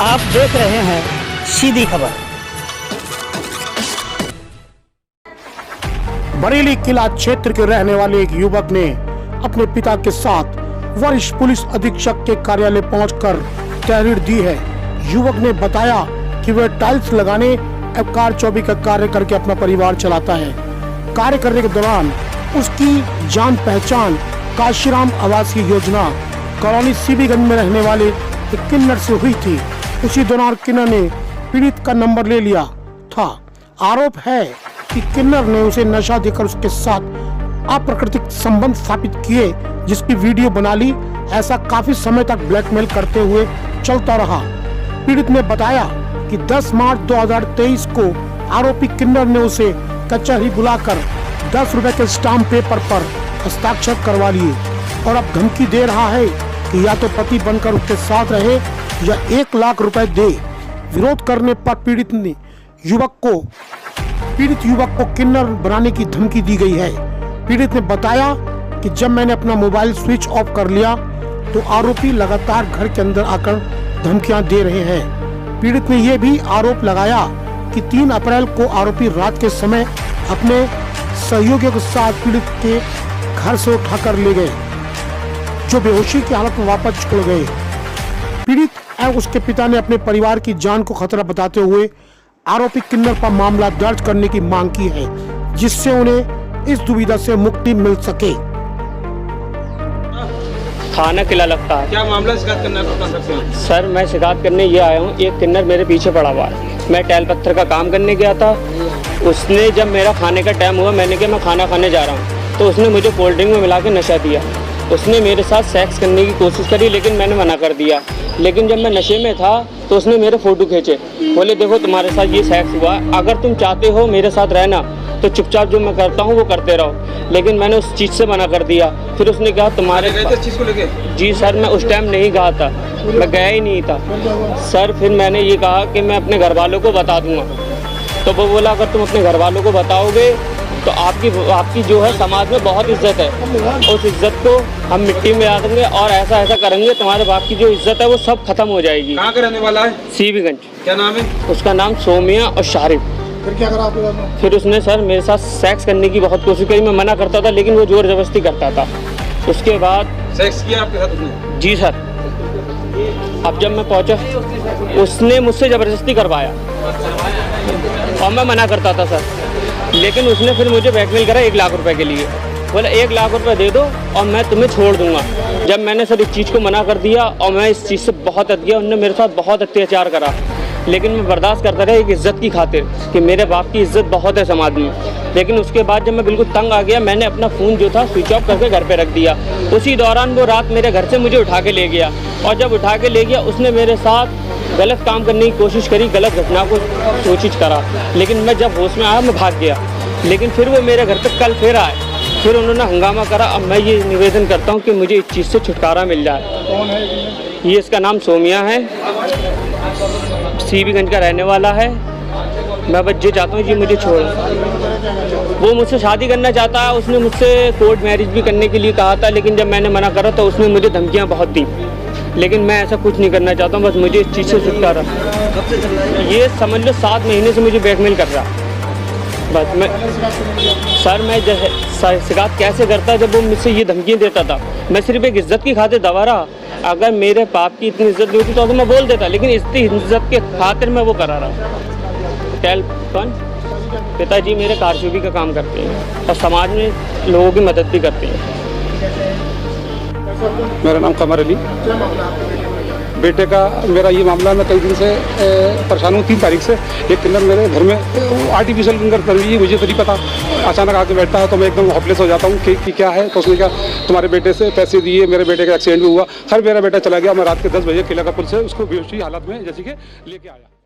आप देख रहे हैं सीधी खबर। बरेली किला क्षेत्र के रहने वाले एक युवक ने अपने पिता के साथ वरिष्ठ पुलिस अधीक्षक के कार्यालय पहुंचकर तहरीर दी है। युवक ने बताया कि वह टाइल्स लगाने और कार चौबी का कार्य करके अपना परिवार चलाता है। कार्य करने के दौरान उसकी जान पहचान काशीराम आवासीय योजना कॉलोनी सीबीगंज में रहने वाले एक किन्नर से हुई थी। उसी दौरान किन्नर ने पीड़ित का नंबर ले लिया था। आरोप है कि किन्नर ने उसे नशा देकर उसके साथ अप्राकृतिक संबंध स्थापित किए, जिसकी वीडियो बना ली। ऐसा काफी समय तक ब्लैकमेल करते हुए चलता रहा। पीड़ित ने बताया कि 10 मार्च 2023 को आरोपी किन्नर ने उसे कचहरी बुलाकर 10 रुपए के स्टाम्प पेपर पर हस्ताक्षर करवा लिए और अब धमकी दे रहा है कि या तो पति बनकर उसके साथ रहे या 1 लाख रुपए दे। विरोध करने पर पीड़ित युवक को किन्नर बनाने की धमकी दी गई है। पीड़ित ने बताया कि जब मैंने अपना मोबाइल स्विच ऑफ कर लिया तो आरोपी लगातार घर के अंदर आकर धमकियां दे रहे हैं। पीड़ित ने यह भी आरोप लगाया कि 3 अप्रैल को आरोपी रात के समय अपने सहयोगियों के साथ पीड़ित के घर से उठाकर ले गए, जो बेहोशी की हालत में वापस छोड़ गए। पीड़ित और उसके पिता ने अपने परिवार की जान को खतरा बताते हुए आरोपी किन्नर पर मामला दर्ज करने की मांग की है, जिससे उन्हें इस दुविधा से मुक्ति मिल सके। थाना किला लगता है। क्या मामला शिकायत करना है? सर मैं शिकायत करने ये आया हूँ। एक किन्नर मेरे पीछे पड़ा हुआ है। मैं टैल पत्थर का काम करने गया था। उसने जब मेरा खाने का टाइम हुआ, मैंने कहा मैं खाना खाने जा रहा हूँ, तो उसने मुझे कोल्ड ड्रिंक में मिला के नशा दिया। उसने मेरे साथ सेक्स करने की कोशिश करी, लेकिन मैंने मना कर दिया। लेकिन जब मैं नशे में था तो उसने मेरे फ़ोटो खींचे, बोले देखो तुम्हारे साथ ये सेक्स हुआ, अगर तुम चाहते हो मेरे साथ रहना तो चुपचाप जो मैं करता हूँ वो करते रहो। लेकिन मैंने उस चीज़ से मना कर दिया। फिर उसने कहा तुम्हारे चीज़ को लेके? जी सर, मैं उस टाइम नहीं गया था, मैं गया ही नहीं था सर। फिर मैंने ये कहा कि मैं अपने घर वालों को बता दूँगा, तो वो बोला अगर तुम अपने घर वालों को बताओगे तो आपकी जो है समाज में बहुत इज्जत है, उस इज्जत को हम मिट्टी में मिला देंगे और ऐसा करेंगे तुम्हारे बाप की जो इज्जत है वो सब खत्म हो जाएगी। कहाँ का रहने वाला है? सीबीगंज। क्या नाम है उसका? नाम सोमिया और शारिफ। फिर क्या करा आपने? फिर उसने सर मेरे साथ सेक्स करने की बहुत कोशिश करी। मैं मना करता था लेकिन वो जोर जबरदस्ती करता था। उसके बाद सेक्स किया आपके साथ उसने? जी सर। अब जब मैं पहुंचा उसने मुझसे ज़बरदस्ती करवाया और मैं मना करता था सर। लेकिन उसने फिर मुझे ब्लैकमेल करा 1 लाख रुपए के लिए। बोला 1 लाख रुपए दे दो और मैं तुम्हें छोड़ दूंगा। जब मैंने सर इस चीज़ को मना कर दिया और मैं इस चीज़ से बहुत अत गया, उन्होंने मेरे साथ बहुत अत्याचार करा, लेकिन मैं बर्दाश्त करता रहा एक इज़्ज़त की खातिर कि मेरे बाप की इज़्ज़त बहुत है समाज में। लेकिन उसके बाद जब मैं बिल्कुल तंग आ गया, मैंने अपना फ़ोन जो था स्विच ऑफ करके घर पे रख दिया। उसी दौरान वो रात मेरे घर से मुझे उठा के ले गया और जब उठा के ले गया उसने मेरे साथ गलत काम करने की कोशिश करी, गलत घटना को सूचित करा। लेकिन मैं जब होश में आया मैं भाग गया। लेकिन फिर वो मेरे घर तक कल फिर आए, फिर उन्होंने हंगामा करा। अब मैं ये निवेदन करता हूँ कि मुझे इस चीज़ से छुटकारा मिल जाए। कौन है ये? इसका नाम सोमिया है, सीबीगंज का रहने वाला है। मैं बस ये चाहता हूँ कि मुझे छोड़। वो मुझसे शादी करना चाहता है। उसने मुझसे कोर्ट मैरिज भी करने के लिए कहा था, लेकिन जब मैंने मना करा तो उसने मुझे धमकियाँ बहुत दी। लेकिन मैं ऐसा कुछ नहीं करना चाहता हूँ, बस मुझे इस चीज़ से छुटकारा। ये समझ लो 7 महीने से मुझे ब्लैकमेल कर रहा। बस मैं शिकायत कैसे करता जब वो मुझसे ये धमकियाँ देता था। मैं सिर्फ एक इज़्ज़त की खातिर दबा रहा। अगर मेरे बाप की इतनी इज्जत नहीं होती तो मैं बोल देता, लेकिन इतनी इज्जत के खातिर मैं वो करा रहा। कौन? पिताजी मेरे कारचूबी का काम करते हैं और समाज में लोगों की मदद भी करते हैं। मेरा नाम कमर अली। बेटे का मेरा ये मामला, मैं कई दिन से परेशान हूँ। 3 तारीख से एक किन्नर मेरे घर में आर्टिफिशियल फिंगर कर रही है, मुझे तो नहीं पता। अचानक आके बैठता है तो मैं एकदम होपलेस हो जाता हूँ कि क्या है। तो उसने क्या तुम्हारे बेटे से पैसे दिए, मेरे बेटे का एक्सीडेंट भी हुआ। खैर मेरा बेटा चला गया। मैं रात के 10 बजे किला का पुल से उसको बेहोशी हालत में जैसे कि लेके आया।